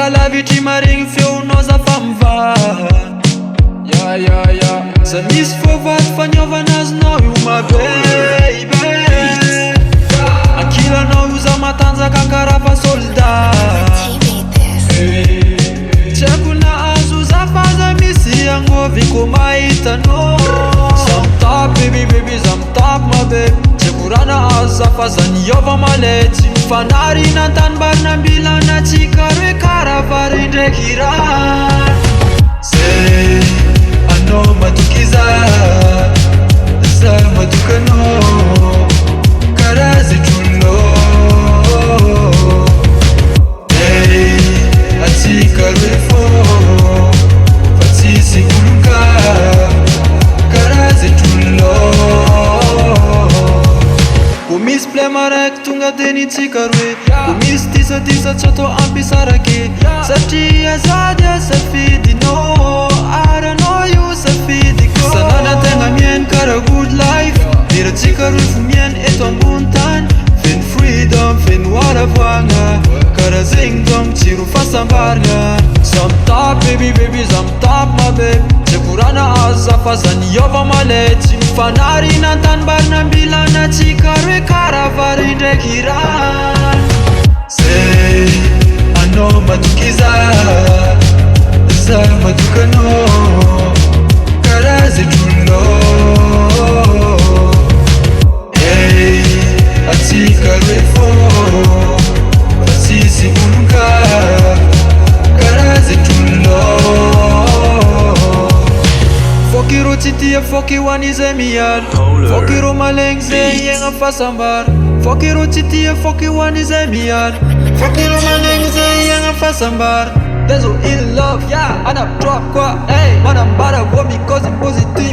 lavitry maregny feonao famva. Za misy fôvady fagnaovana azonao io ma baby. Ankilanao io za matanjaka karaha fa soldat. Tsy haiko nahazo za fa za misy agnoviko mahitanao. Za mitapy baby, za mitapy ma baby. Tsy haiko raha nahazo za fa za niova malay. Tsy mifanarina an-tanimbary nambilana antsika roe karaha vary ndraiky raha. Zay anao matoky za matoky anao karaha zay trolonao. Hey, atsika roe fô fa tsisy olonka karaha zay trolonao. Ko misy plema raiky tonga de nitsika roe. Ko misy tisatisa tsy atao ampisarake. Satria za dia safidinao aranao io safidiko. Sanana-tegna miainy karaha good life. Miratsika roe fo miainy eto ambony tany. Feno freedom, feno haravagna karaha zegny dônko tsy ro fahasambaragna. Za mitapy baby, za mitapy ma baby. Tsy haiko raha nahazo za fa za niova malay. Tsy mifanarina an-tanimbary nambilana antsika roe karaha vary ndraiky raha. Zay anao matoky za matoky anao karaha zay trolonao. Hey, atsika roe fô fa tsisy olonka karaha zay trolonao. Fôky ro tsy tia fôky hoany zay miala. Fôky ro malegny zay iegna fasambara. Fôky ro tsy tia fôky hoany zay miala. Fôky ro malegny zay iegna fasambara. There's no in love, yeah, anatrap kwa, hey. Manambara voa mikozy positive.